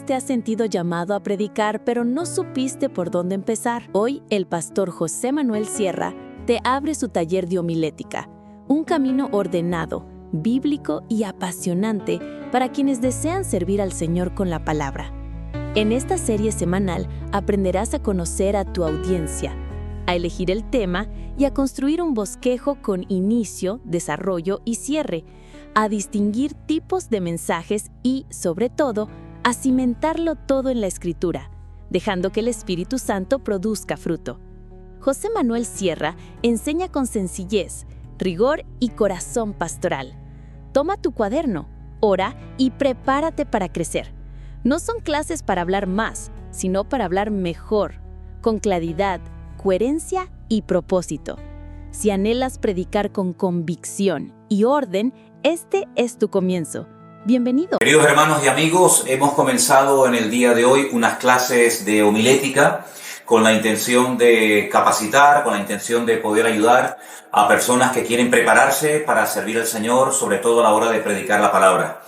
te has sentido llamado a predicar, pero no supiste por dónde empezar? Hoy, el pastor José Manuel Sierra te abre su taller de homilética, un camino ordenado, bíblico y apasionante para quienes desean servir al Señor con la palabra. En esta serie semanal aprenderás a conocer a tu audiencia, a elegir el tema y a construir un bosquejo con inicio, desarrollo y cierre, a distinguir tipos de mensajes y, sobre todo, a cimentarlo todo en la Escritura, dejando que el Espíritu Santo produzca fruto. José Manuel Sierra enseña con sencillez, rigor y corazón pastoral. Toma tu cuaderno, ora y prepárate para crecer. No son clases para hablar más, sino para hablar mejor, con claridad, coherencia y propósito. Si anhelas predicar con convicción y orden, este es tu comienzo. Bienvenido. Queridos hermanos y amigos, hemos comenzado en el día de hoy unas clases de homilética con la intención de capacitar, con la intención de poder ayudar a personas que quieren prepararse para servir al Señor, sobre todo a la hora de predicar la palabra.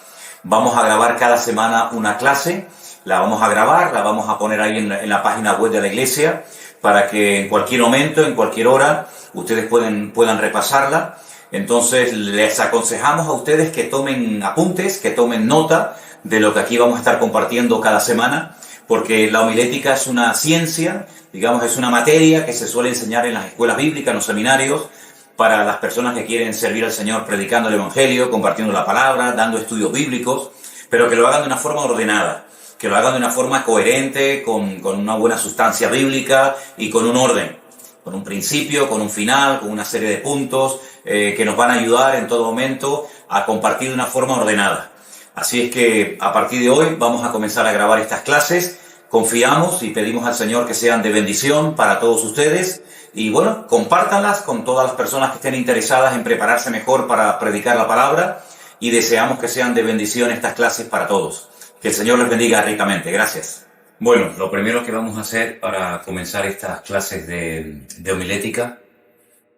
Vamos a grabar cada semana una clase, la vamos a grabar, la vamos a poner ahí en la página web de la iglesia para que en cualquier momento, en cualquier hora, ustedes puedan repasarla. Entonces les aconsejamos a ustedes que tomen apuntes, que tomen nota de lo que aquí vamos a estar compartiendo cada semana, porque la homilética es una ciencia, digamos, es una materia que se suele enseñar en las escuelas bíblicas, en los seminarios, para las personas que quieren servir al Señor predicando el Evangelio, compartiendo la palabra, dando estudios bíblicos, pero que lo hagan de una forma ordenada, que lo hagan de una forma coherente, con una buena sustancia bíblica y con un orden, con un principio, con un final, con una serie de puntos que nos van a ayudar en todo momento a compartir de una forma ordenada. Así es que a partir de hoy vamos a comenzar a grabar estas clases. Confiamos y pedimos al Señor que sean de bendición para todos ustedes. Y bueno, compártanlas con todas las personas que estén interesadas en prepararse mejor para predicar la palabra. Y deseamos que sean de bendición estas clases para todos. Que el Señor les bendiga ricamente. Gracias. Bueno, lo primero que vamos a hacer para comenzar estas clases de homilética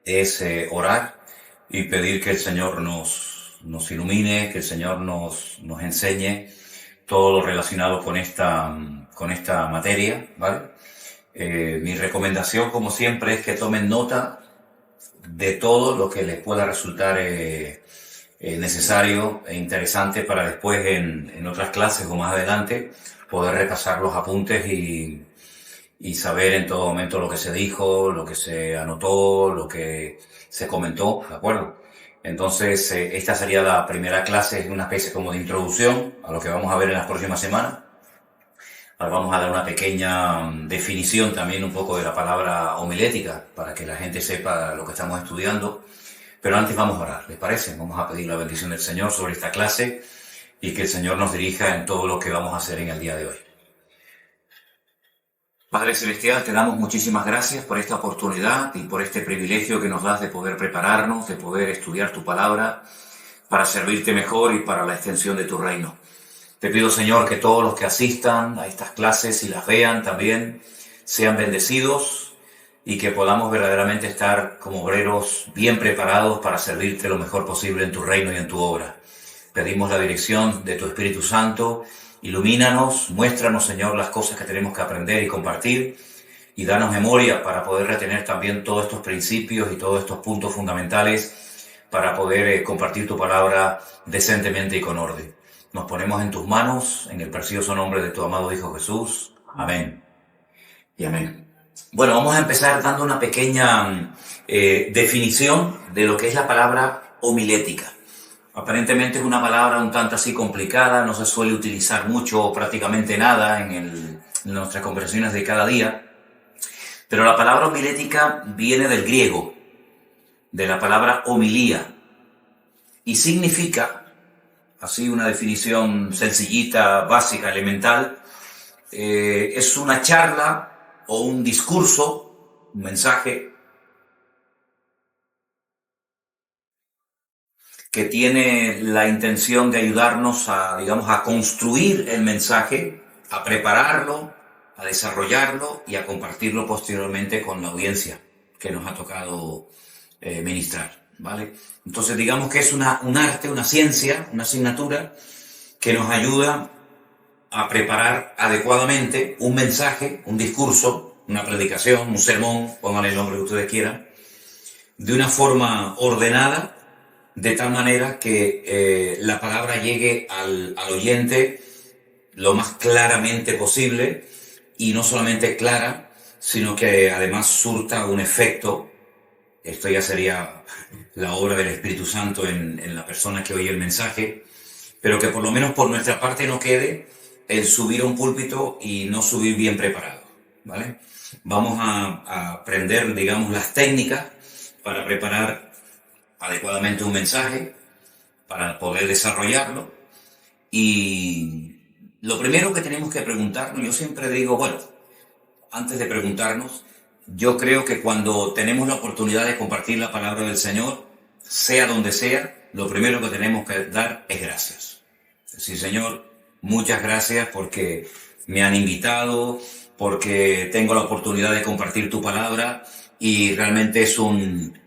es orar y pedir que el Señor nos ilumine, que el Señor nos enseñe todo lo relacionado con esta materia, ¿vale? Mi recomendación, como siempre, es que tomen nota de todo lo que les pueda resultar necesario e interesante para después en otras clases o más adelante poder repasar los apuntes y saber en todo momento lo que se dijo, lo que se anotó, lo que se comentó, ¿de acuerdo? Entonces, esta sería la primera clase, una especie como de introducción a lo que vamos a ver en las próximas semanas. Ahora vamos a dar una pequeña definición también un poco de la palabra homilética, para que la gente sepa lo que estamos estudiando. Pero antes vamos a orar, ¿les parece? Vamos a pedir la bendición del Señor sobre esta clase y que el Señor nos dirija en todo lo que vamos a hacer en el día de hoy. Padre Celestial, te damos muchísimas gracias por esta oportunidad y por este privilegio que nos das de poder prepararnos, de poder estudiar tu palabra para servirte mejor y para la extensión de tu reino. Te pido, Señor, que todos los que asistan a estas clases y las vean también sean bendecidos y que podamos verdaderamente estar como obreros bien preparados para servirte lo mejor posible en tu reino y en tu obra. Pedimos la dirección de tu Espíritu Santo. Ilumínanos, muéstranos, Señor, las cosas que tenemos que aprender y compartir y danos memoria para poder retener también todos estos principios y todos estos puntos fundamentales para poder compartir tu palabra decentemente y con orden. Nos ponemos en tus manos, en el precioso nombre de tu amado Hijo Jesús. Amén. Y amén. Bueno, vamos a empezar dando una pequeña definición de lo que es la palabra homilética. Aparentemente es una palabra un tanto así complicada, no se suele utilizar mucho o prácticamente nada en nuestras conversaciones de cada día, pero la palabra homilética viene del griego, de la palabra homilía, y significa, así una definición sencillita, básica, elemental, es una charla o un discurso, un mensaje que tiene la intención de ayudarnos a construir el mensaje, a prepararlo, a desarrollarlo y a compartirlo posteriormente con la audiencia que nos ha tocado ministrar, ¿vale? Entonces digamos que es un arte, una ciencia, una asignatura que nos ayuda a preparar adecuadamente un mensaje, un discurso, una predicación, un sermón, pónganle el nombre que ustedes quieran, de una forma ordenada, de tal manera que la palabra llegue al oyente lo más claramente posible, y no solamente clara, sino que además surta un efecto. Esto ya sería la obra del Espíritu Santo en la persona que oye el mensaje, pero que por lo menos por nuestra parte no quede el subir a un púlpito y no subir bien preparado, ¿vale? Vamos a aprender, digamos, las técnicas para preparar adecuadamente un mensaje, para poder desarrollarlo. Y lo primero que tenemos que preguntarnos, yo siempre digo, bueno, antes de preguntarnos, yo creo que cuando tenemos la oportunidad de compartir la palabra del Señor, sea donde sea, lo primero que tenemos que dar es gracias. Es decir, Señor, muchas gracias porque me han invitado, porque tengo la oportunidad de compartir tu palabra, y realmente es un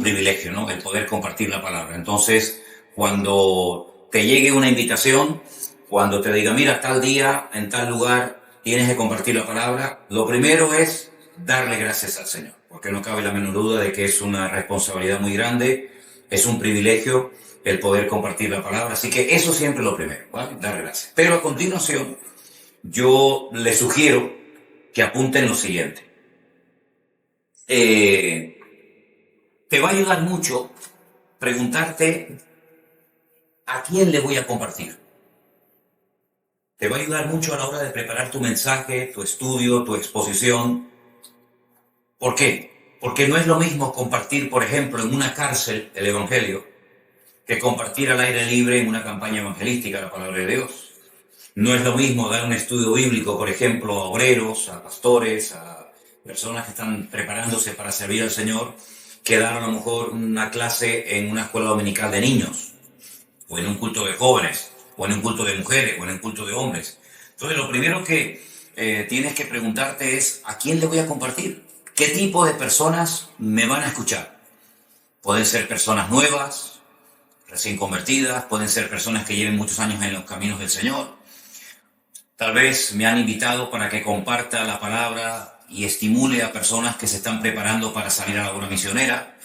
privilegio, ¿no?, el poder compartir la palabra. Entonces, cuando te llegue una invitación, cuando te diga, mira, tal día, en tal lugar, tienes que compartir la palabra, lo primero es darle gracias al Señor, porque no cabe la menor duda de que es una responsabilidad muy grande, es un privilegio el poder compartir la palabra. Así que eso siempre es lo primero, ¿vale? Dar gracias. Pero a continuación, yo les sugiero que apunten lo siguiente. Te va a ayudar mucho preguntarte a quién le voy a compartir. Te va a ayudar mucho a la hora de preparar tu mensaje, tu estudio, tu exposición. ¿Por qué? Porque no es lo mismo compartir, por ejemplo, en una cárcel el Evangelio, que compartir al aire libre en una campaña evangelística la palabra de Dios. No es lo mismo dar un estudio bíblico, por ejemplo, a obreros, a pastores, a personas que están preparándose para servir al Señor, que dar a lo mejor una clase en una escuela dominical de niños, o en un culto de jóvenes, o en un culto de mujeres, o en un culto de hombres. Entonces, lo primero que tienes que preguntarte es, ¿a quién le voy a compartir? ¿Qué tipo de personas me van a escuchar? Pueden ser personas nuevas, recién convertidas, pueden ser personas que lleven muchos años en los caminos del Señor. Tal vez me han invitado para que comparta la palabra y estimule a personas que se están preparando para salir a la obra misionera.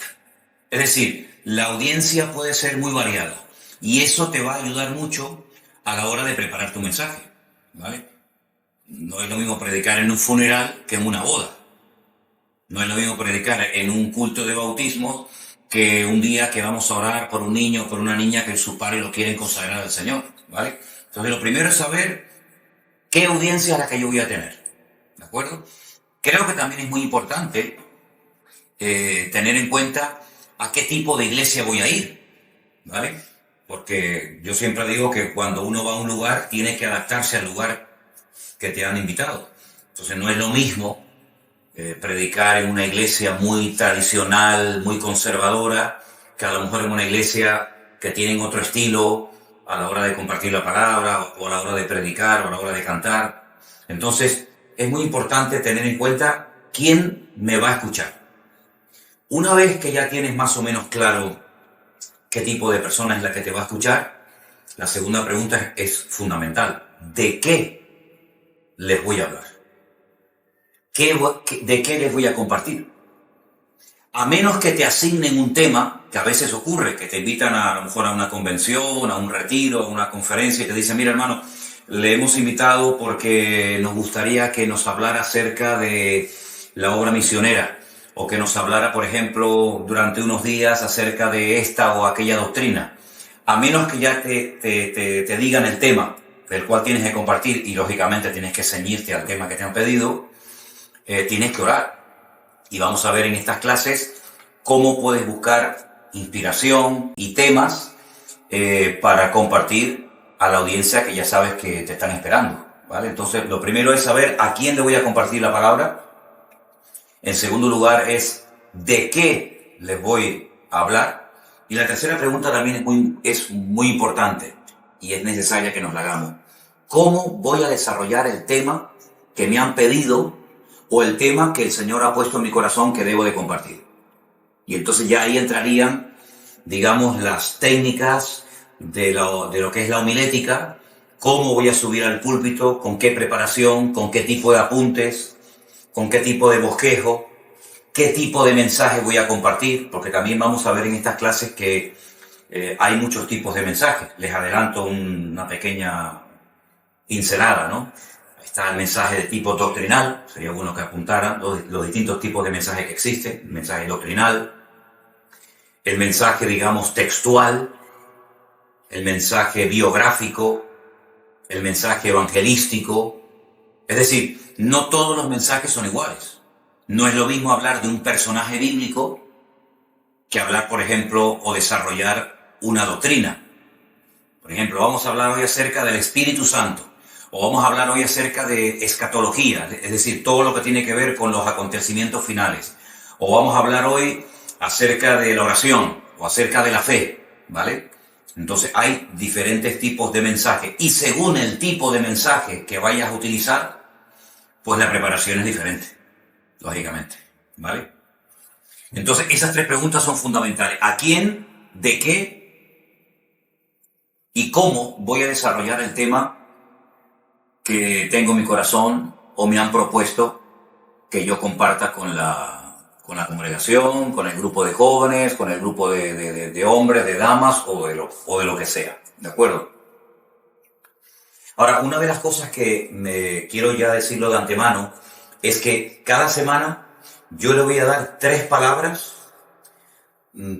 Es decir, la audiencia puede ser muy variada, y eso te va a ayudar mucho a la hora de preparar tu mensaje, ¿vale? No es lo mismo predicar en un funeral que en una boda. No es lo mismo predicar en un culto de bautismo que un día que vamos a orar por un niño o por una niña que sus padres lo quieren consagrar al Señor, ¿vale? Entonces, lo primero es saber qué audiencia es la que yo voy a tener, ¿de acuerdo? Creo que también es muy importante tener en cuenta a qué tipo de iglesia voy a ir, ¿vale? Porque yo siempre digo que cuando uno va a un lugar, tiene que adaptarse al lugar que te han invitado. Entonces, no es lo mismo predicar en una iglesia muy tradicional, muy conservadora, que a lo mejor en una iglesia que tienen otro estilo a la hora de compartir la palabra, o a la hora de predicar, o a la hora de cantar. Entonces, es muy importante tener en cuenta quién me va a escuchar. Una vez que ya tienes más o menos claro qué tipo de persona es la que te va a escuchar, la segunda pregunta es fundamental. ¿De qué les voy a hablar? ¿De qué les voy a compartir? A menos que te asignen un tema, que a veces ocurre, que te invitan a lo mejor a una convención, a un retiro, a una conferencia, y te dicen, mira hermano, le hemos invitado porque nos gustaría que nos hablara acerca de la obra misionera, o que nos hablara, por ejemplo, durante unos días acerca de esta o aquella doctrina. A menos que ya te digan el tema del cual tienes que compartir, y lógicamente tienes que ceñirte al tema que te han pedido, tienes que orar. Y vamos a ver en estas clases cómo puedes buscar inspiración y temas para compartir a la audiencia que ya sabes que te están esperando, ¿vale? Entonces, lo primero es saber a quién le voy a compartir la palabra. En segundo lugar es de qué les voy a hablar. Y la tercera pregunta también es muy importante, y es necesaria que nos la hagamos. ¿Cómo voy a desarrollar el tema que me han pedido, o el tema que el Señor ha puesto en mi corazón que debo de compartir? Y entonces ya ahí entrarían, digamos, las técnicas de lo que es la homilética, cómo voy a subir al púlpito, con qué preparación, con qué tipo de apuntes, con qué tipo de bosquejo, qué tipo de mensaje voy a compartir, porque también vamos a ver en estas clases que hay muchos tipos de mensajes. Les adelanto una pequeña pincelada, ¿no? Está el mensaje de tipo doctrinal, sería bueno que apuntaran los distintos tipos de mensajes que existen. El mensaje doctrinal, el mensaje, digamos, textual, el mensaje biográfico, el mensaje evangelístico. Es decir, no todos los mensajes son iguales. No es lo mismo hablar de un personaje bíblico que hablar, por ejemplo, o desarrollar una doctrina. Por ejemplo, vamos a hablar hoy acerca del Espíritu Santo, o vamos a hablar hoy acerca de escatología, es decir, todo lo que tiene que ver con los acontecimientos finales. O vamos a hablar hoy acerca de la oración, o acerca de la fe, ¿vale? Entonces hay diferentes tipos de mensajes, y según el tipo de mensaje que vayas a utilizar, pues la preparación es diferente, lógicamente, ¿vale? Entonces esas tres preguntas son fundamentales. ¿A quién? ¿De qué? ¿Y cómo voy a desarrollar el tema que tengo en mi corazón o me han propuesto que yo comparta con la congregación, con el grupo de jóvenes, con el grupo de hombres, de damas o de lo que sea? ¿De acuerdo? Ahora, una de las cosas que me quiero ya decirlo de antemano es que cada semana yo le voy a dar 3 palabras.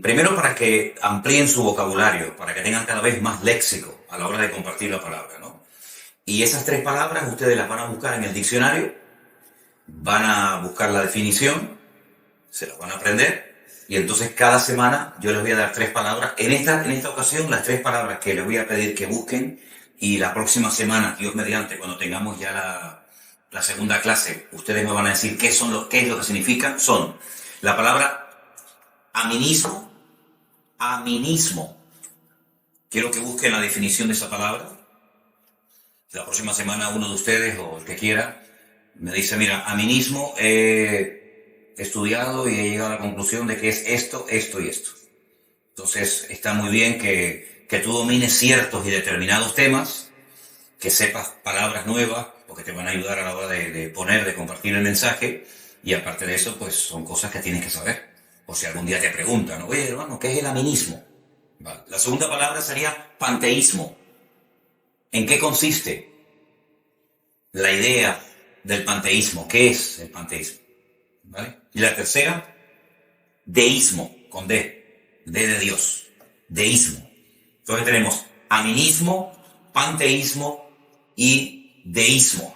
Primero, para que amplíen su vocabulario, para que tengan cada vez más léxico a la hora de compartir la palabra, ¿no? Y esas 3 palabras ustedes las van a buscar en el diccionario, van a buscar la definición, se las van a aprender, y entonces cada semana yo les voy a dar 3 palabras. En esta ocasión, las 3 palabras que les voy a pedir que busquen, y la próxima semana, Dios mediante, cuando tengamos ya la segunda clase, ustedes me van a decir qué es lo que significan. Son la palabra aminismo. Quiero que busquen la definición de esa palabra. La próxima semana uno de ustedes o el que quiera me dice, mira, aminismo he estudiado y he llegado a la conclusión de que es esto, esto y esto. Entonces está muy bien que tú domines ciertos y determinados temas, que sepas palabras nuevas, porque te van a ayudar a la hora de compartir el mensaje, y aparte de eso, pues son cosas que tienes que saber. O si algún día te preguntan, oye, hermano, ¿qué es el aminismo? Vale. La segunda palabra sería panteísmo. ¿En qué consiste la idea del panteísmo? ¿Qué es el panteísmo? ¿Vale? Y la tercera, deísmo, con D de Dios, deísmo. Entonces tenemos aminismo, panteísmo y deísmo.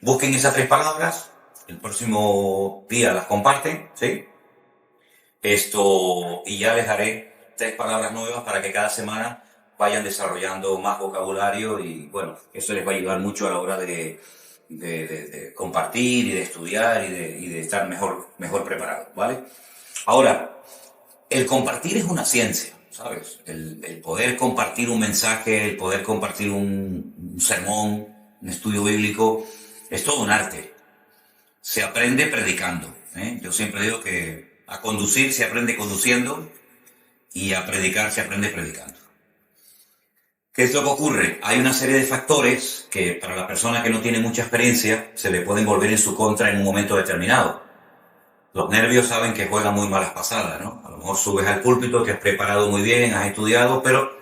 Busquen esas 3 palabras, el próximo día las comparten, ¿sí? Y ya les daré 3 palabras nuevas para que cada semana vayan desarrollando más vocabulario, y bueno, eso les va a ayudar mucho a la hora de compartir y de estudiar y de estar mejor preparados, ¿vale? Ahora, el compartir es una ciencia, ¿sabes? El poder compartir un mensaje, el poder compartir un sermón, un estudio bíblico, es todo un arte. Se aprende predicando, ¿eh? Yo siempre digo que a conducir se aprende conduciendo y a predicar se aprende predicando. ¿Qué es lo que ocurre? Hay una serie de factores que para la persona que no tiene mucha experiencia se le pueden volver en su contra en un momento determinado. Los nervios saben que juegan muy malas pasadas, ¿no? A lo mejor subes al púlpito, te has preparado muy bien, has estudiado, pero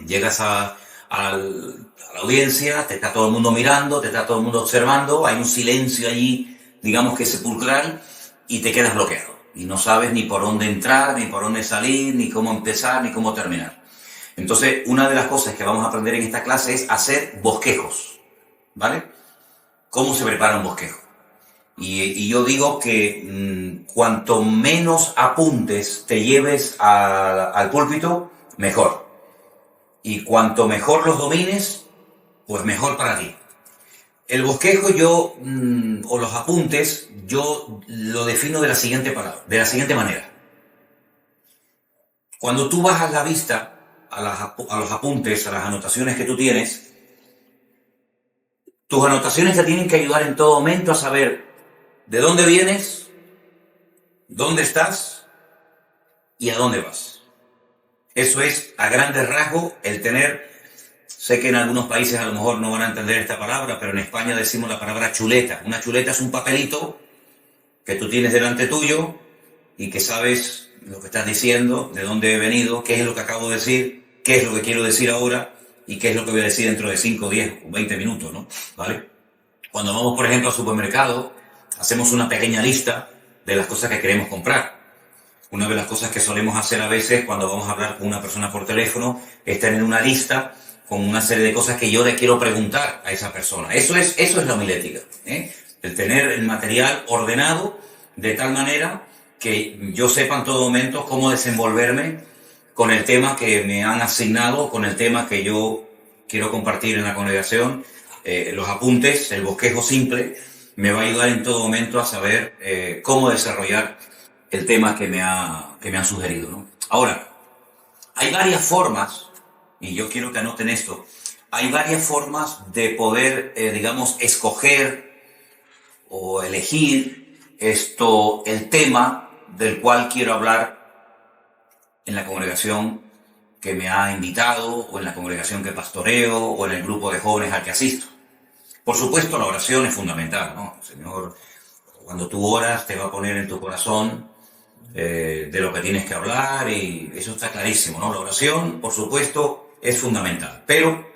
llegas a la audiencia, te está todo el mundo mirando, te está todo el mundo observando, hay un silencio allí, digamos que sepulcral, y te quedas bloqueado. Y no sabes ni por dónde entrar, ni por dónde salir, ni cómo empezar, ni cómo terminar. Entonces, una de las cosas que vamos a aprender en esta clase es hacer bosquejos, ¿vale? ¿Cómo se prepara un bosquejo? Y yo digo que cuanto menos apuntes te lleves al púlpito, mejor. Y cuanto mejor los domines, pues mejor para ti. El bosquejo o los apuntes, yo lo defino de la siguiente manera. Cuando tú bajas la vista a los apuntes, a las anotaciones que tú tienes, tus anotaciones te tienen que ayudar en todo momento a saber de dónde vienes, dónde estás y a dónde vas. Eso es, a grandes rasgos, el tener Sé que en algunos países a lo mejor no van a entender esta palabra, pero en España decimos la palabra chuleta. Una chuleta es un papelito que tú tienes delante tuyo y que sabes lo que estás diciendo, de dónde he venido, qué es lo que acabo de decir, qué es lo que quiero decir ahora y qué es lo que voy a decir dentro de 5, 10 o 20 minutos, ¿no? ¿Vale? Cuando vamos, por ejemplo, al supermercado, hacemos una pequeña lista de las cosas que queremos comprar. Una de las cosas que solemos hacer a veces cuando vamos a hablar con una persona por teléfono es tener una lista con una serie de cosas que yo le quiero preguntar a esa persona. Eso es la homilética, ¿eh? El tener el material ordenado de tal manera que yo sepa en todo momento cómo desenvolverme con el tema que me han asignado, con el tema que yo quiero compartir en la congregación. Los apuntes, el bosquejo simple, me va a ayudar en todo momento a saber cómo desarrollar el tema que me han sugerido, ¿no? Ahora, hay varias formas, y yo quiero que anoten esto, hay varias formas de poder, escoger o elegir el tema del cual quiero hablar en la congregación que me ha invitado, o en la congregación que pastoreo, o en el grupo de jóvenes al que asisto. Por supuesto, la oración es fundamental, ¿no? El Señor, cuando tú oras, te va a poner en tu corazón de lo que tienes que hablar, y eso está clarísimo, ¿no? La oración, por supuesto, es fundamental. Pero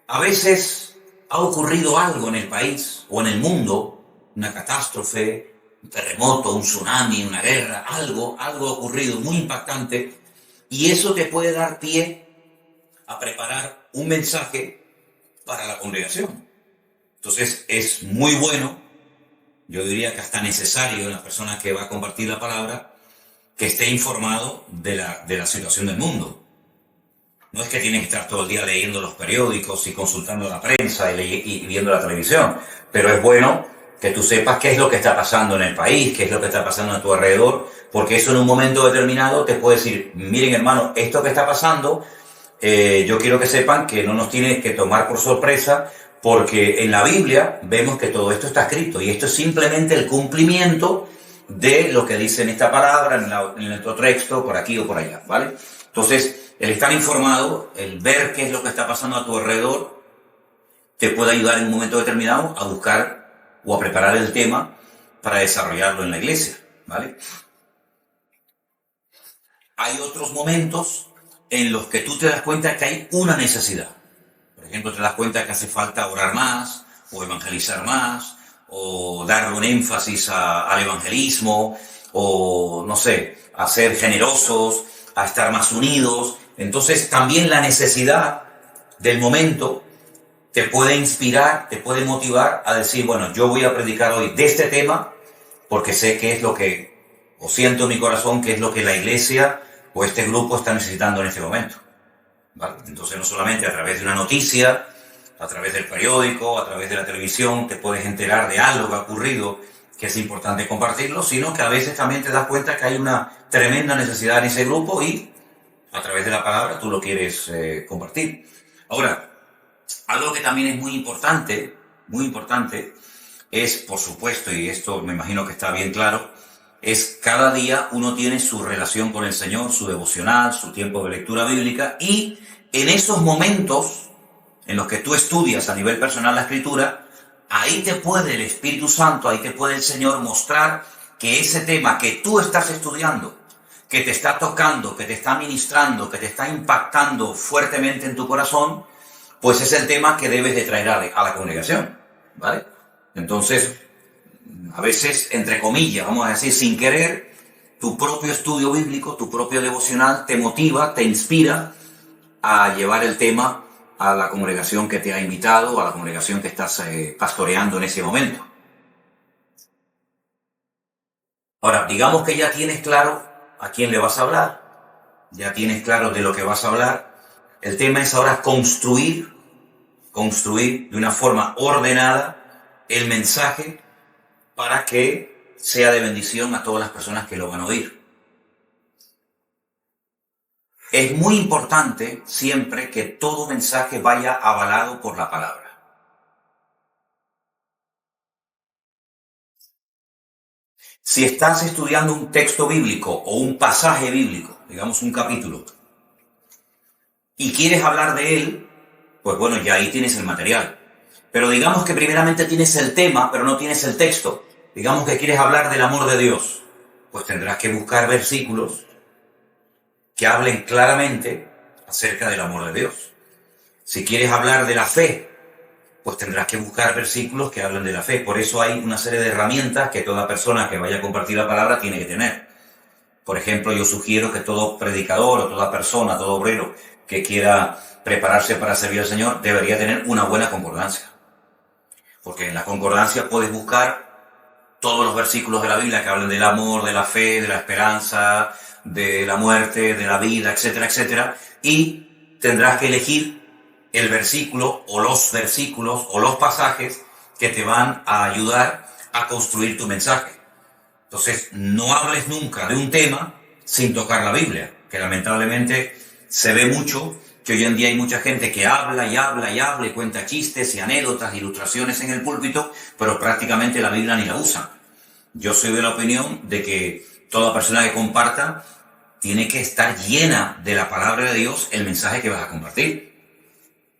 a veces ha ocurrido algo en el país o en el mundo, una catástrofe, un terremoto, un tsunami, una guerra, algo ha ocurrido muy impactante, y eso te puede dar pie a preparar un mensaje para la congregación. Entonces es muy bueno, yo diría que hasta necesario en la persona que va a compartir la palabra, que esté informado de la situación del mundo. No es que tienes que estar todo el día leyendo los periódicos y consultando la prensa y viendo la televisión, pero es bueno que tú sepas qué es lo que está pasando en el país, qué es lo que está pasando a tu alrededor, porque eso en un momento determinado te puede decir, miren hermano, esto que está pasando, yo quiero que sepan que no nos tiene que tomar por sorpresa, porque en la Biblia vemos que todo esto está escrito, y esto es simplemente el cumplimiento de lo que dice en esta palabra, en el otro texto, por aquí o por allá, ¿vale? Entonces, el estar informado, el ver qué es lo que está pasando a tu alrededor, te puede ayudar en un momento determinado a buscar o a preparar el tema para desarrollarlo en la iglesia, ¿vale? Hay otros momentos en los que tú te das cuenta que hay una necesidad. Por ejemplo, te das cuenta que hace falta orar más, o evangelizar más, o darle un énfasis al evangelismo, o, no sé, a ser generosos, a estar más unidos. Entonces, también la necesidad del momento te puede inspirar, te puede motivar a decir, bueno, yo voy a predicar hoy de este tema, porque sé que es lo que, o siento en mi corazón que es lo que la iglesia o este grupo está necesitando en este momento, ¿vale? Entonces, no solamente a través de una noticia, a través del periódico, a través de la televisión, te puedes enterar de algo que ha ocurrido que es importante compartirlo, sino que a veces también te das cuenta que hay una tremenda necesidad en ese grupo y a través de la palabra tú lo quieres compartir. Ahora, algo que también es muy importante, es, por supuesto, y esto me imagino que está bien claro, es cada día uno tiene su relación con el Señor, su devocional, su tiempo de lectura bíblica, y en esos momentos en los que tú estudias a nivel personal la Escritura, ahí te puede el Espíritu Santo, ahí te puede el Señor mostrar que ese tema que tú estás estudiando, que te está tocando, que te está ministrando, que te está impactando fuertemente en tu corazón, pues es el tema que debes de traer a la congregación, ¿vale? Entonces, a veces, entre comillas, vamos a decir, sin querer, tu propio estudio bíblico, tu propio devocional te motiva, te inspira a llevar el tema a la congregación que te ha invitado, a la congregación que estás pastoreando en ese momento. Ahora, digamos que ya tienes claro a quién le vas a hablar, ya tienes claro de lo que vas a hablar. El tema es ahora construir de una forma ordenada el mensaje para que sea de bendición a todas las personas que lo van a oír. Es muy importante siempre que todo mensaje vaya avalado por la palabra. Si estás estudiando un texto bíblico o un pasaje bíblico, digamos un capítulo, y quieres hablar de él, pues bueno, ya ahí tienes el material. Pero digamos que primeramente tienes el tema, pero no tienes el texto. Digamos que quieres hablar del amor de Dios, pues tendrás que buscar versículos que hablen claramente acerca del amor de Dios. Si quieres hablar de la fe, pues tendrás que buscar versículos que hablen de la fe. Por eso hay una serie de herramientas que toda persona que vaya a compartir la palabra tiene que tener. Por ejemplo, yo sugiero que todo predicador o toda persona, todo obrero que quiera prepararse para servir al Señor debería tener una buena concordancia. Porque en la concordancia puedes buscar todos los versículos de la Biblia que hablan del amor, de la fe, de la esperanza, de la muerte, de la vida, etcétera, etcétera. Y tendrás que elegir el versículo o los versículos o los pasajes que te van a ayudar a construir tu mensaje. Entonces, no hables nunca de un tema sin tocar la Biblia, que lamentablemente se ve mucho, que hoy en día hay mucha gente que habla y habla y habla y cuenta chistes y anécdotas, ilustraciones en el púlpito, pero prácticamente la Biblia ni la usan. Yo soy de la opinión de que toda persona que comparta tiene que estar llena de la palabra de Dios el mensaje que vas a compartir.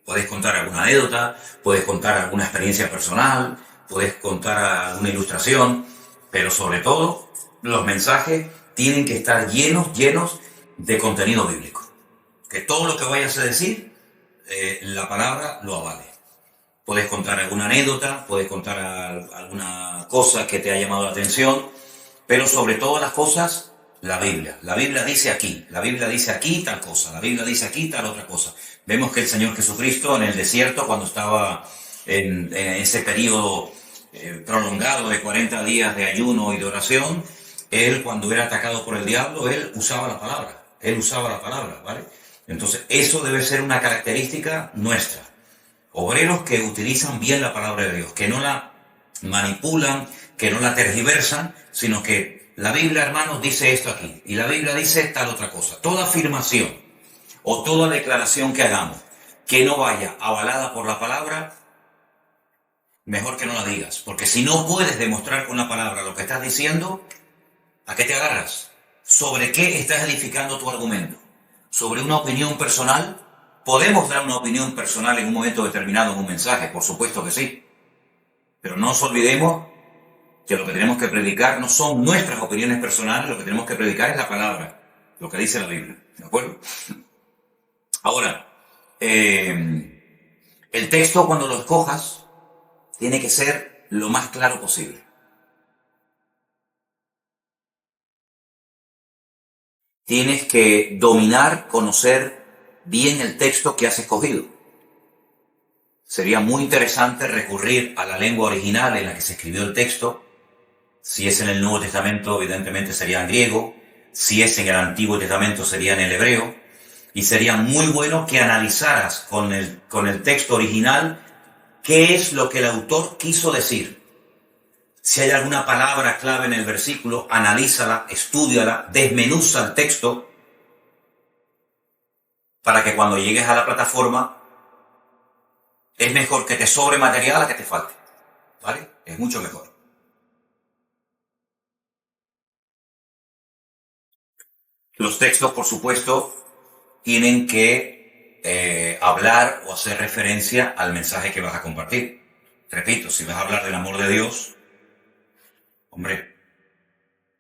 Puedes contar alguna anécdota, puedes contar alguna experiencia personal, puedes contar alguna ilustración, pero sobre todo los mensajes tienen que estar llenos de contenido bíblico. Que todo lo que vayas a decir, la palabra lo avale. Puedes contar alguna anécdota, puedes contar alguna cosa que te ha llamado la atención, pero sobre todas las cosas, la Biblia. La Biblia dice aquí tal cosa, la Biblia dice aquí tal otra cosa. Vemos que el Señor Jesucristo en el desierto, cuando estaba en ese periodo prolongado de 40 días de ayuno y de oración, él cuando era atacado por el diablo, él usaba la palabra, ¿vale? Entonces, eso debe ser una característica nuestra. Obreros que utilizan bien la palabra de Dios, que no la manipulan, que no la tergiversan, sino que la Biblia, hermanos, dice esto aquí, y la Biblia dice tal otra cosa. Toda afirmación o toda declaración que hagamos que no vaya avalada por la palabra, mejor que no la digas. Porque si no puedes demostrar con la palabra lo que estás diciendo, ¿a qué te agarras? ¿Sobre qué estás edificando tu argumento? ¿Sobre una opinión personal? ¿Podemos dar una opinión personal en un momento determinado en un mensaje? Por supuesto que sí. Pero no nos olvidemos que lo que tenemos que predicar no son nuestras opiniones personales, lo que tenemos que predicar es la palabra, lo que dice la Biblia. ¿De acuerdo? Ahora, el texto cuando lo escojas tiene que ser lo más claro posible. Tienes que dominar, conocer bien el texto que has escogido. Sería muy interesante recurrir a la lengua original en la que se escribió el texto. Si es en el Nuevo Testamento, evidentemente sería en griego. Si es en el Antiguo Testamento, sería en el hebreo. Y sería muy bueno que analizaras con el texto original qué es lo que el autor quiso decir. Si hay alguna palabra clave en el versículo, analízala, estúdiala, desmenuza el texto para que cuando llegues a la plataforma es mejor que te sobre material a que te falte, ¿vale? Es mucho mejor. Los textos, por supuesto, tienen que hablar o hacer referencia al mensaje que vas a compartir. Repito, si vas a hablar del amor de Dios, hombre,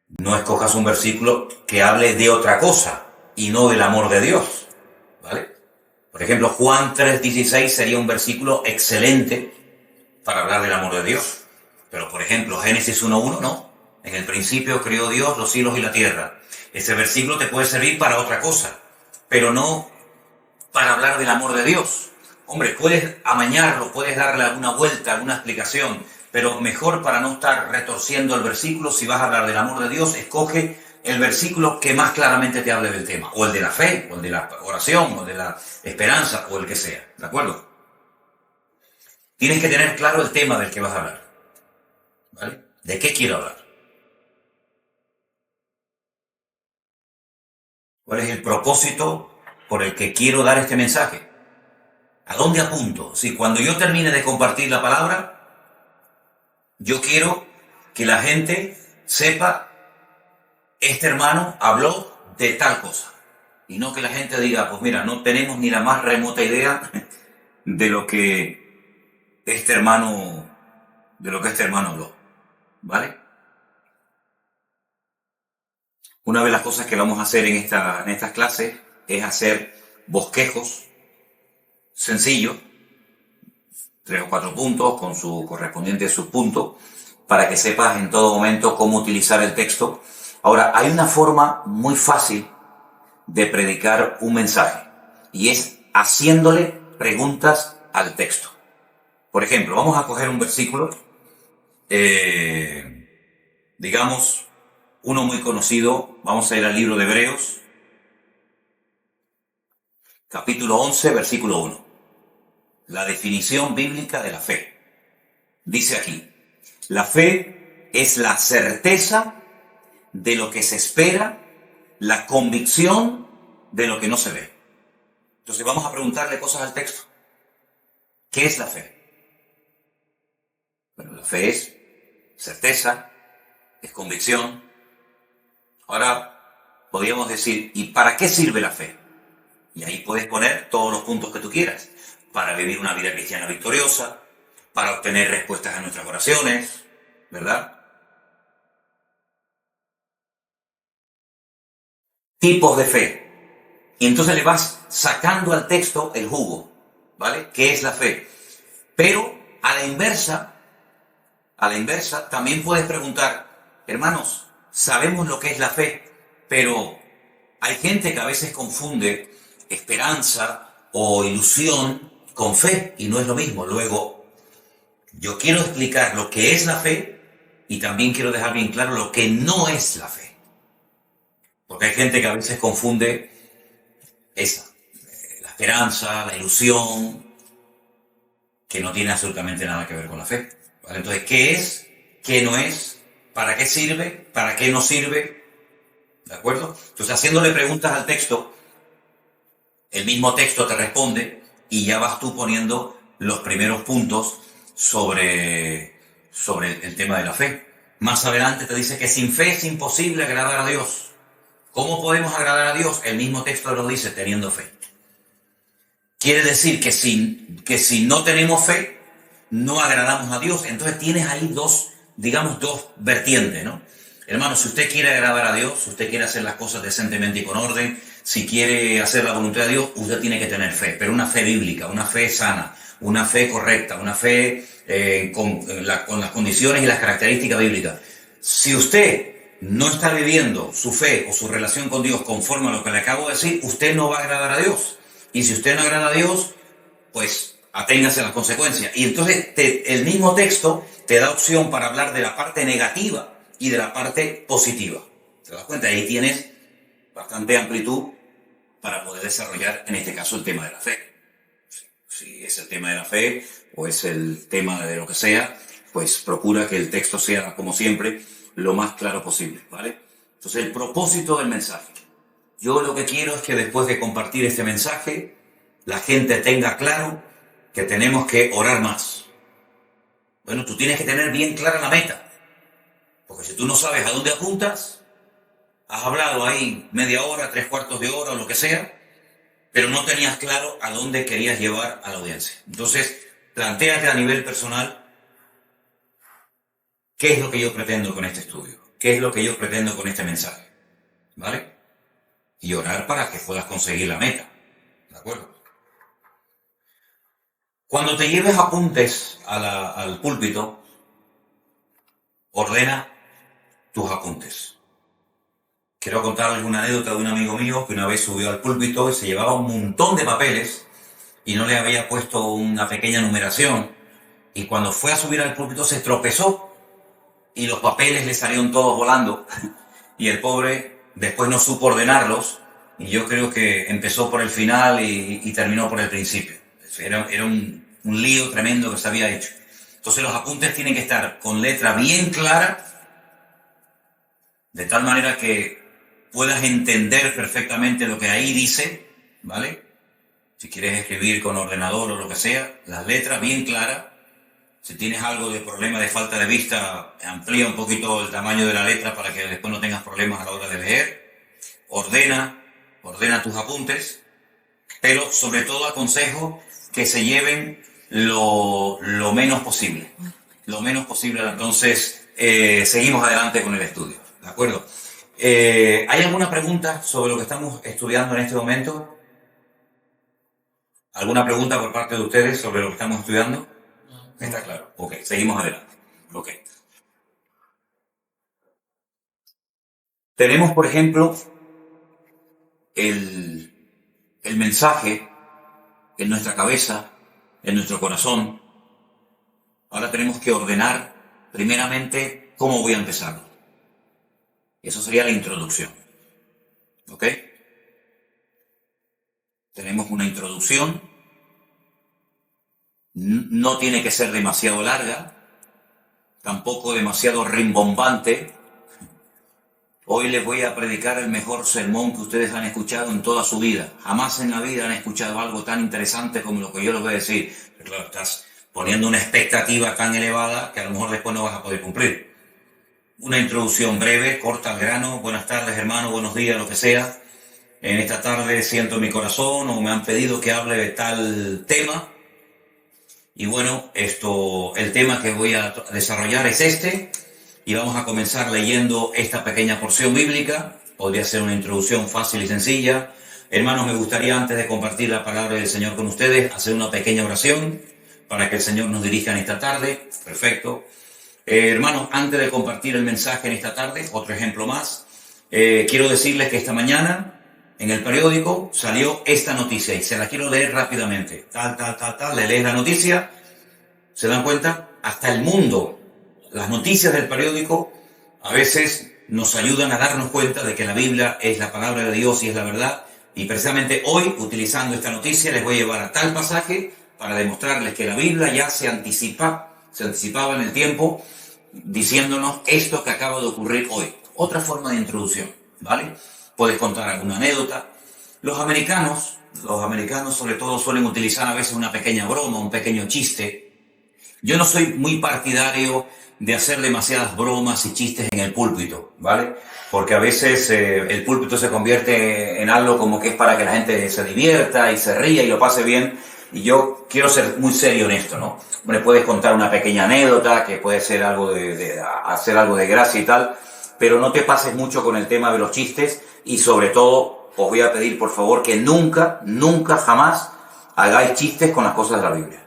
no escojas un versículo que hable de otra cosa y no del amor de Dios, ¿vale? Por ejemplo, Juan 3:16 sería un versículo excelente para hablar del amor de Dios. Pero, por ejemplo, Génesis 1:1, no. En el principio creó Dios los cielos y la tierra. Ese versículo te puede servir para otra cosa, pero no para hablar del amor de Dios. Hombre, puedes amañarlo, puedes darle alguna vuelta, alguna explicación, pero mejor para no estar retorciendo el versículo, si vas a hablar del amor de Dios, escoge el versículo que más claramente te hable del tema, o el de la fe, o el de la oración, o el de la esperanza, o el que sea, ¿de acuerdo? Tienes que tener claro el tema del que vas a hablar, ¿vale? ¿De qué quiero hablar? ¿Cuál es el propósito por el que quiero dar este mensaje? ¿A dónde apunto? Si cuando yo termine de compartir la palabra, yo quiero que la gente sepa, este hermano habló de tal cosa. Y no que la gente diga, pues mira, no tenemos ni la más remota idea de lo que este hermano habló, ¿vale? Una de las cosas que vamos a hacer en estas clases es hacer bosquejos sencillos, 3 o 4 puntos con su correspondiente subpunto, para que sepas en todo momento cómo utilizar el texto. Ahora, hay una forma muy fácil de predicar un mensaje, y es haciéndole preguntas al texto. Por ejemplo, vamos a coger un versículo, digamos, uno muy conocido. Vamos a ir al libro de Hebreos, capítulo 11, versículo 1. La definición bíblica de la fe. Dice aquí: la fe es la certeza de lo que se espera, la convicción de lo que no se ve. Entonces vamos a preguntarle cosas al texto. ¿Qué es la fe? Bueno, la fe es certeza, es convicción. Ahora podríamos decir, ¿y para qué sirve la fe? Y ahí puedes poner todos los puntos que tú quieras. Para vivir una vida cristiana victoriosa, para obtener respuestas a nuestras oraciones, ¿verdad? Tipos de fe. Y entonces le vas sacando al texto el jugo, ¿vale? ¿Qué es la fe? Pero a la inversa, también puedes preguntar, hermanos, sabemos lo que es la fe, pero hay gente que a veces confunde esperanza o ilusión con fe, y no es lo mismo. Luego, yo quiero explicar lo que es la fe y también quiero dejar bien claro lo que no es la fe. Porque hay gente que a veces confunde la esperanza, la ilusión, que no tiene absolutamente nada que ver con la fe, ¿vale? Entonces, ¿qué es? ¿Qué no es? ¿Para qué sirve? ¿Para qué no sirve? ¿De acuerdo? Entonces, haciéndole preguntas al texto, el mismo texto te responde y ya vas tú poniendo los primeros puntos sobre el tema de la fe. Más adelante te dice que sin fe es imposible agradar a Dios. ¿Cómo podemos agradar a Dios? El mismo texto lo dice, teniendo fe. Quiere decir que si no tenemos fe, no agradamos a Dios. Entonces tienes ahí dos vertientes, ¿no? Hermano, si usted quiere agradar a Dios, si usted quiere hacer las cosas decentemente y con orden, si quiere hacer la voluntad de Dios, usted tiene que tener fe, pero una fe bíblica, una fe sana, una fe correcta, una fe con las condiciones y las características bíblicas. Si usted no está viviendo su fe o su relación con Dios conforme a lo que le acabo de decir, usted no va a agradar a Dios. Y si usted no agrada a Dios, pues aténgase a las consecuencias. Y entonces el mismo texto te da opción para hablar de la parte negativa y de la parte positiva. ¿Te das cuenta? Ahí tienes bastante amplitud para poder desarrollar, en este caso, el tema de la fe. Si es el tema de la fe o es el tema de lo que sea, pues procura que el texto sea, como siempre, lo más claro posible, ¿vale? Entonces, el propósito del mensaje. Yo lo que quiero es que después de compartir este mensaje, la gente tenga claro que tenemos que orar más. Bueno, tú tienes que tener bien clara la meta. Porque si tú no sabes a dónde apuntas, has hablado ahí media hora, 3/4 de hora o lo que sea, pero no tenías claro a dónde querías llevar a la audiencia. Entonces, plantéate a nivel personal, ¿qué es lo que yo pretendo con este estudio? ¿Qué es lo que yo pretendo con este mensaje? ¿Vale? Y orar para que puedas conseguir la meta. ¿De acuerdo? Cuando te lleves apuntes al púlpito, ordena tus apuntes. Quiero contarles una anécdota de un amigo mío que una vez subió al púlpito y se llevaba un montón de papeles y no le había puesto una pequeña numeración. Y cuando fue a subir al púlpito se tropezó y los papeles le salieron todos volando. Y el pobre después no supo ordenarlos. Y yo creo que empezó por el final y terminó por el principio. Era un lío tremendo que se había hecho. Entonces los apuntes tienen que estar con letra bien clara, de tal manera que puedas entender perfectamente lo que ahí dice, ¿vale? Si quieres escribir con ordenador o lo que sea, las letras bien claras. Si tienes algo de problema de falta de vista, amplía un poquito el tamaño de la letra para que después no tengas problemas a la hora de leer. Ordena tus apuntes pero sobre todo aconsejo que se lleven lo menos posible. Lo menos posible. Entonces, seguimos adelante con el estudio. ¿De acuerdo? ¿Hay alguna pregunta sobre lo que estamos estudiando en este momento? ¿Alguna pregunta por parte de ustedes sobre lo que estamos estudiando? ¿Está claro? Ok, seguimos adelante. Ok. Tenemos, por ejemplo, el mensaje en nuestra cabeza, en nuestro corazón. Ahora tenemos que ordenar primeramente cómo voy a empezarlo. Eso sería la introducción. ¿Ok? Tenemos una introducción. No tiene que ser demasiado larga, tampoco demasiado rimbombante. Hoy les voy a predicar el mejor sermón que ustedes han escuchado en toda su vida. Jamás en la vida han escuchado algo tan interesante como lo que yo les voy a decir. Pero claro, estás poniendo una expectativa tan elevada que a lo mejor después no vas a poder cumplir. Una introducción breve, corta al grano. Buenas tardes, hermano, buenos días, lo que sea. En esta tarde siento en mi corazón o me han pedido que hable de tal tema. Y bueno, el tema que voy a desarrollar es este. Y vamos a comenzar leyendo esta pequeña porción bíblica. Podría ser una introducción fácil y sencilla. Hermanos, me gustaría antes de compartir la palabra del Señor con ustedes, hacer una pequeña oración para que el Señor nos dirija en esta tarde. Perfecto. Hermanos, antes de compartir el mensaje en esta tarde, otro ejemplo más, quiero decirles que esta mañana en el periódico salió esta noticia y se la quiero leer rápidamente. Le lees la noticia, ¿se dan cuenta? Hasta el mundo. Las noticias del periódico a veces nos ayudan a darnos cuenta de que la Biblia es la palabra de Dios y es la verdad. Y precisamente hoy, utilizando esta noticia, les voy a llevar a tal pasaje para demostrarles que la Biblia ya se anticipaba en el tiempo, diciéndonos esto que acaba de ocurrir hoy. Otra forma de introducción, ¿vale? Puedes contar alguna anécdota. Los americanos sobre todo suelen utilizar a veces una pequeña broma, un pequeño chiste. Yo no soy muy partidario de hacer demasiadas bromas y chistes en el púlpito, ¿vale? Porque a veces el púlpito se convierte en algo como que es para que la gente se divierta y se ría y lo pase bien. Y yo quiero ser muy serio en esto, ¿no? Hombre, puedes contar una pequeña anécdota, que puede ser algo hacer algo de gracia y tal, pero no te pases mucho con el tema de los chistes y sobre todo os voy a pedir por favor que nunca, jamás hagáis chistes con las cosas de la Biblia.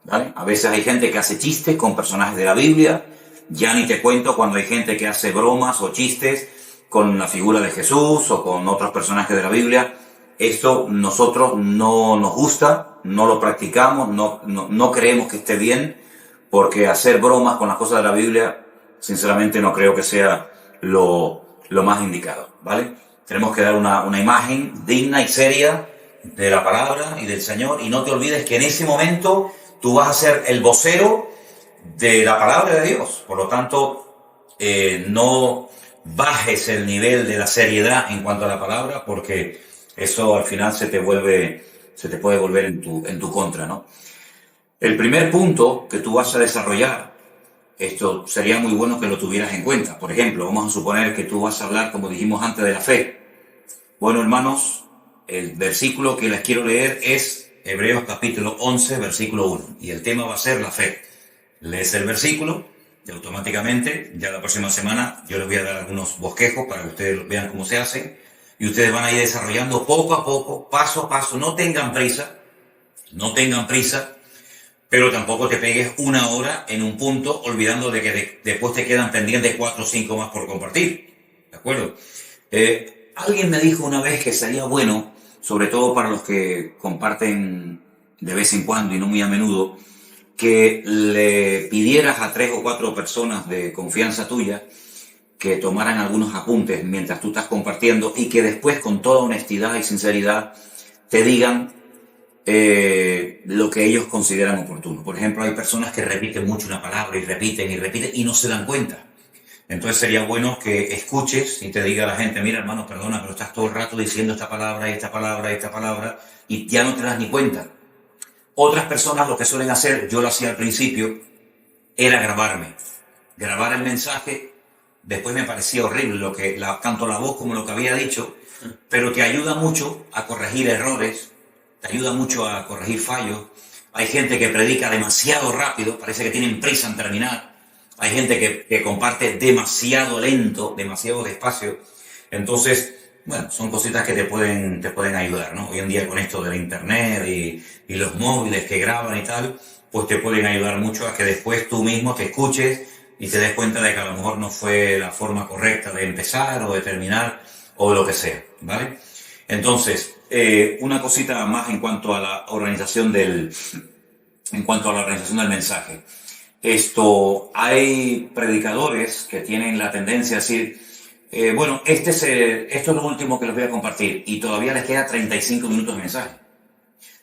¿Vale? A veces hay gente que hace chistes con personajes de la Biblia, ya ni te cuento cuando hay gente que hace bromas o chistes con la figura de Jesús o con otros personajes de la Biblia. Esto nosotros no nos gusta, no lo practicamos, no creemos que esté bien, porque hacer bromas con las cosas de la Biblia, sinceramente no creo que sea lo más indicado, ¿vale? Tenemos que dar una imagen digna y seria de la palabra y del Señor, y no te olvides que en ese momento tú vas a ser el vocero de la palabra de Dios. Por lo tanto, no bajes el nivel de la seriedad en cuanto a la palabra, porque eso al final se te puede volver en tu contra, ¿no? El primer punto que tú vas a desarrollar, esto sería muy bueno que lo tuvieras en cuenta. Por ejemplo, vamos a suponer que tú vas a hablar, como dijimos antes, de la fe. Bueno, hermanos, el versículo que les quiero leer es Hebreos capítulo 11, versículo 1. Y el tema va a ser la fe. Lees el versículo y automáticamente, ya la próxima semana, yo les voy a dar algunos bosquejos para que ustedes vean cómo se hace. Y ustedes van a ir desarrollando poco a poco, paso a paso. No tengan prisa, pero tampoco te pegues una hora en un punto, olvidando de que después te quedan pendientes 4 o 5 más por compartir. ¿De acuerdo? Alguien me dijo una vez que sería bueno, sobre todo para los que comparten de vez en cuando y no muy a menudo, que le pidieras a 3 o 4 personas de confianza tuya que tomaran algunos apuntes mientras tú estás compartiendo y que después, con toda honestidad y sinceridad, te digan lo que ellos consideran oportuno. Por ejemplo, hay personas que repiten mucho una palabra y repiten y no se dan cuenta. Entonces sería bueno que escuches y te diga a la gente: mira, hermano, perdona, pero estás todo el rato diciendo esta palabra y esta palabra y esta palabra y ya no te das ni cuenta. Otras personas lo que suelen hacer, yo lo hacía al principio, era grabar el mensaje. Después me parecía horrible tanto la voz como lo que había dicho, pero te ayuda mucho a corregir errores te ayuda mucho a corregir fallos. Hay gente que predica demasiado rápido, parece que tienen prisa en terminar. Hay gente que comparte demasiado lento, demasiado despacio. Entonces, bueno, son cositas que te pueden ayudar, ¿no? Hoy en día con esto de la internet y los móviles que graban y tal, pues te pueden ayudar mucho a que después tú mismo te escuches y te des cuenta de que a lo mejor no fue la forma correcta de empezar o de terminar o lo que sea, ¿vale? Entonces, una cosita más en cuanto a la organización del mensaje. Hay predicadores que tienen la tendencia a decir, bueno, esto es lo último que les voy a compartir y todavía les queda 35 minutos de mensaje.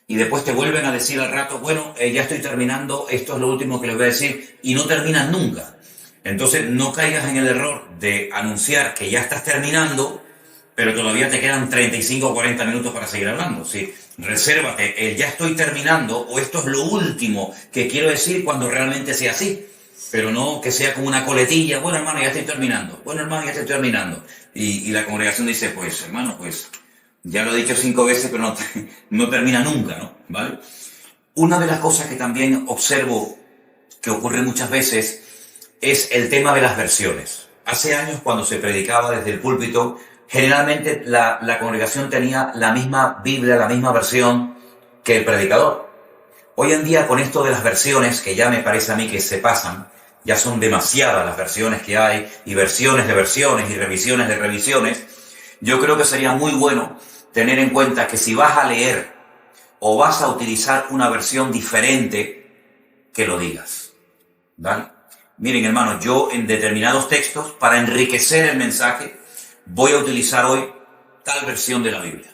Y después te vuelven a decir al rato, bueno, ya estoy terminando, esto es lo último que les voy a decir y no terminan nunca. Entonces no caigas en el error de anunciar que ya estás terminando, pero todavía te quedan 35 o 40 minutos para seguir hablando. ¿Sí? Resérvate el ya estoy terminando o esto es lo último que quiero decir cuando realmente sea así. Pero no que sea como una coletilla, bueno hermano, ya estoy terminando, bueno hermano, ya estoy terminando. Y la congregación dice, pues hermano, pues ya lo he dicho 5 veces, pero no termina nunca, ¿no? ¿Vale? Una de las cosas que también observo que ocurre muchas veces es el tema de las versiones. Hace años, cuando se predicaba desde el púlpito, generalmente la congregación tenía la misma Biblia, la misma versión que el predicador. Hoy en día, con esto de las versiones, que ya me parece a mí que se pasan, ya son demasiadas las versiones que hay, y versiones de versiones, y revisiones de revisiones, yo creo que sería muy bueno tener en cuenta que si vas a leer o vas a utilizar una versión diferente, que lo digas, ¿vale? Miren, hermanos, yo en determinados textos, para enriquecer el mensaje, voy a utilizar hoy tal versión de la Biblia.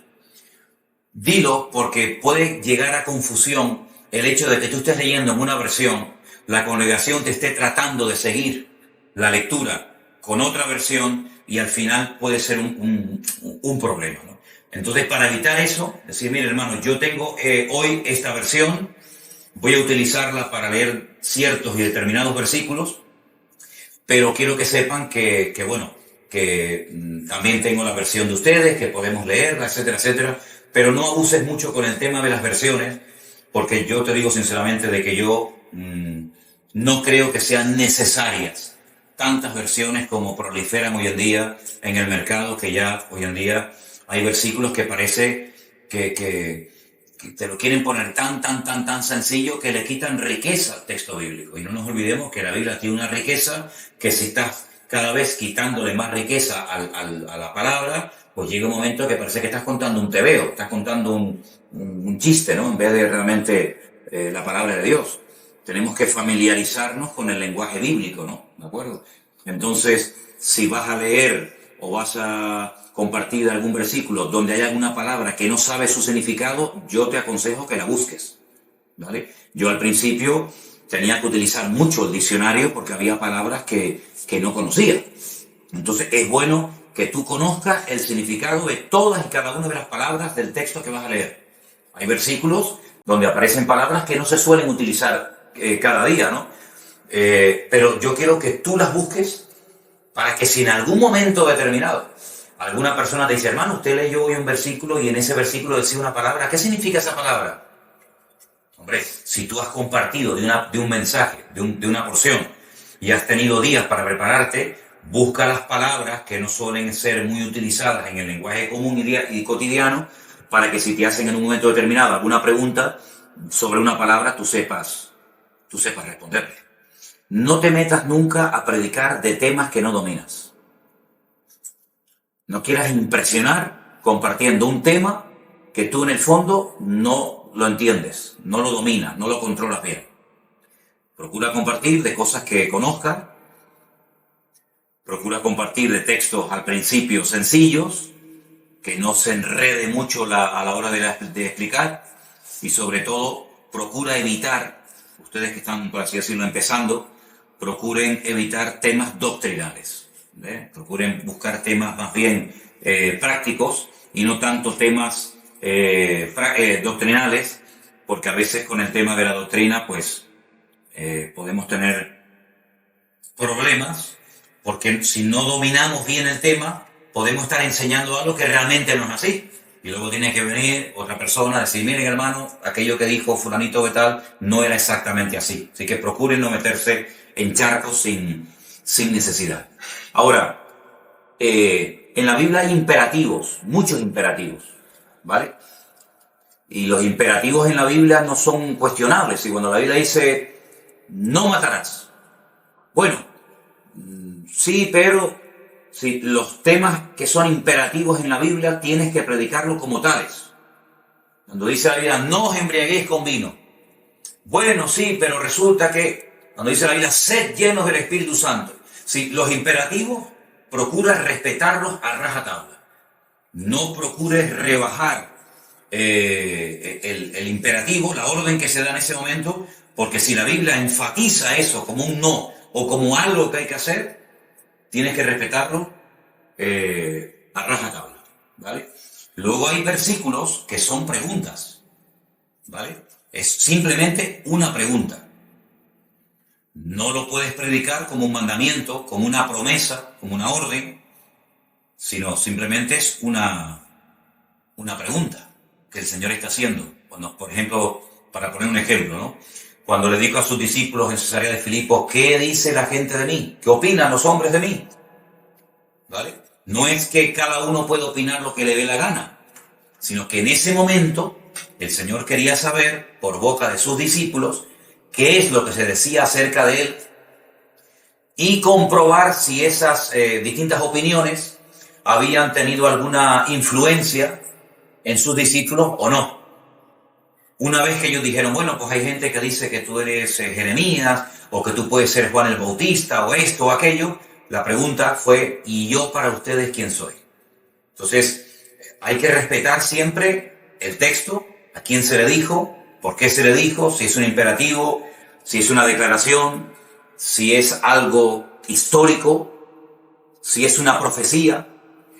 Dilo porque puede llegar a confusión el hecho de que tú estés leyendo en una versión, la congregación te esté tratando de seguir la lectura con otra versión y al final puede ser un problema, ¿no? Entonces, para evitar eso, decir, mire hermano, yo tengo hoy esta versión, voy a utilizarla para leer ciertos y determinados versículos, pero quiero que sepan que también tengo la versión de ustedes, que podemos leerla, etcétera, etcétera, pero no abuses mucho con el tema de las versiones, porque yo te digo sinceramente de que yo no creo que sean necesarias tantas versiones como proliferan hoy en día en el mercado, que ya hoy en día hay versículos que parece que te lo quieren poner tan sencillo que le quitan riqueza al texto bíblico. Y no nos olvidemos que la Biblia tiene una riqueza que si estás cada vez quitándole más riqueza a la palabra, pues llega un momento que parece que estás contando un tebeo, estás contando un chiste, ¿no? En vez de realmente la palabra de Dios. Tenemos que familiarizarnos con el lenguaje bíblico, ¿no? ¿De acuerdo? Entonces, si vas a leer o vas a compartir algún versículo donde hay alguna palabra que no sabes su significado, yo te aconsejo que la busques, ¿vale? Yo al principio tenía que utilizar mucho el diccionario porque había palabras que no conocía. Entonces, es bueno que tú conozcas el significado de todas y cada una de las palabras del texto que vas a leer. Hay versículos donde aparecen palabras que no se suelen utilizar cada día, ¿no? Pero yo quiero que tú las busques para que si en algún momento determinado alguna persona te dice, hermano, usted leyó hoy un versículo y en ese versículo decía una palabra, ¿qué significa esa palabra? Hombre, si tú has compartido de un mensaje, de una porción, y has tenido días para prepararte, busca las palabras que no suelen ser muy utilizadas en el lenguaje común y cotidiano, para que si te hacen en un momento determinado alguna pregunta sobre una palabra, tú sepas responderle. No te metas nunca a predicar de temas que no dominas. No quieras impresionar compartiendo un tema que tú en el fondo no lo entiendes, no lo dominas, no lo controlas bien. Procura compartir de cosas que conozcas, procura compartir de textos al principio sencillos, que no se enrede mucho a la hora de explicar, y sobre todo procura evitar, ustedes que están, por así decirlo, empezando, procuren evitar temas doctrinales, ¿eh? Procuren buscar temas más bien prácticos y no tanto temas doctrinales, porque a veces con el tema de la doctrina pues podemos tener problemas, porque si no dominamos bien el tema podemos estar enseñando algo que realmente no es así. Y luego tiene que venir otra persona a decir, miren hermano, aquello que dijo fulanito de tal no era exactamente así. Así que procuren no meterse en charcos sin necesidad. Ahora, en la Biblia hay imperativos, muchos imperativos, ¿vale? Y los imperativos en la Biblia no son cuestionables. Y cuando la Biblia dice, no matarás. Bueno, sí, pero si los temas que son imperativos en la Biblia tienes que predicarlos como tales. Cuando dice la Biblia, no os embriaguéis con vino. Bueno, sí, pero resulta que, cuando dice la Biblia, sed llenos del Espíritu Santo. Si los imperativos, procura respetarlos a rajatabla. No procures rebajar el imperativo, la orden que se da en ese momento, porque si la Biblia enfatiza eso como un no o como algo que hay que hacer, tienes que respetarlo a rajatabla, ¿vale? Luego hay versículos que son preguntas, ¿vale? Es simplemente una pregunta. No lo puedes predicar como un mandamiento, como una promesa, como una orden, sino simplemente es una pregunta que el Señor está haciendo. Cuando, por ejemplo, para poner un ejemplo, ¿no? Cuando le dijo a sus discípulos en Cesarea de Filipos, ¿qué dice la gente de mí? ¿Qué opinan los hombres de mí? ¿Vale? No es que cada uno pueda opinar lo que le dé la gana, sino que en ese momento el Señor quería saber, por boca de sus discípulos, qué es lo que se decía acerca de Él y comprobar si esas distintas opiniones habían tenido alguna influencia en sus discípulos o no. Una vez que ellos dijeron, bueno, pues hay gente que dice que tú eres Jeremías, o que tú puedes ser Juan el Bautista, o esto o aquello, la pregunta fue, ¿y yo para ustedes quién soy? Entonces, hay que respetar siempre el texto, a quién se le dijo, por qué se le dijo, si es un imperativo, si es una declaración, si es algo histórico, si es una profecía,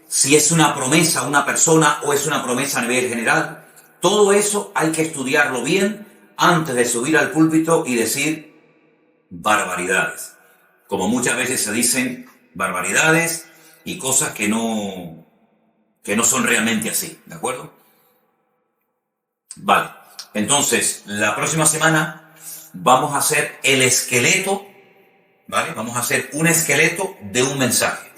si es una promesa a una persona o es una promesa a nivel general. Todo eso hay que estudiarlo bien antes de subir al púlpito y decir barbaridades. Como muchas veces se dicen barbaridades y cosas que no son realmente así, ¿de acuerdo? Vale, entonces la próxima semana vamos a hacer el esqueleto, ¿vale? Vamos a hacer un esqueleto de un mensaje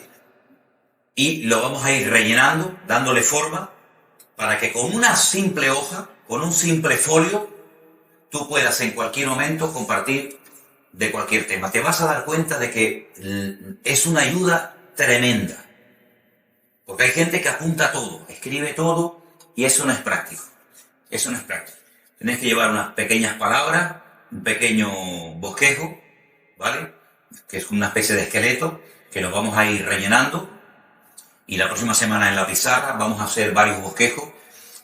y lo vamos a ir rellenando, dándole forma, para que con una simple hoja, con un simple folio, tú puedas en cualquier momento compartir de cualquier tema. Te vas a dar cuenta de que es una ayuda tremenda. Porque hay gente que apunta todo, escribe todo, y eso no es práctico. Eso no es práctico. Tienes que llevar unas pequeñas palabras, un pequeño bosquejo, ¿vale? Que es una especie de esqueleto, que nos vamos a ir rellenando. Y la próxima semana en la pizarra vamos a hacer varios bosquejos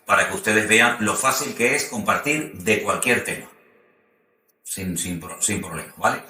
para que ustedes vean lo fácil que es compartir de cualquier tema. Sin problema, ¿vale?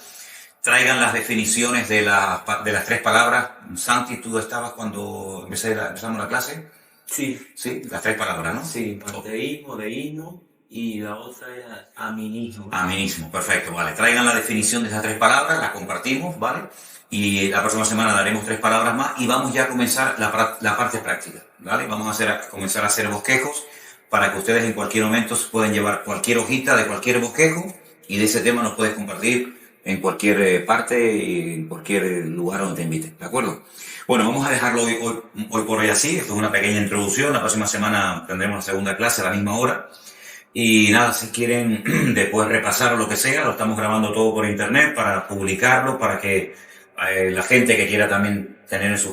Traigan las definiciones de las 3 palabras. Santi, ¿tú estabas cuando empezamos la clase? Sí. Sí, las 3 palabras, ¿no? Sí, panteísmo, deísmo y la otra era aminismo. Aminismo, perfecto, vale. Traigan la definición de esas 3 palabras, las compartimos, ¿vale? Y la próxima semana daremos 3 palabras más y vamos ya a comenzar la parte práctica, ¿vale? Vamos a comenzar a hacer bosquejos para que ustedes en cualquier momento se puedan llevar cualquier hojita de cualquier bosquejo y de ese tema nos puedes compartir en cualquier parte y en cualquier lugar donde te inviten, ¿de acuerdo? Bueno, vamos a dejarlo hoy por hoy así. Esto es una pequeña introducción. La próxima semana tendremos la segunda clase a la misma hora. Y nada, si quieren después repasar o lo que sea, lo estamos grabando todo por internet para publicarlo, para que la gente que quiera también tener en sus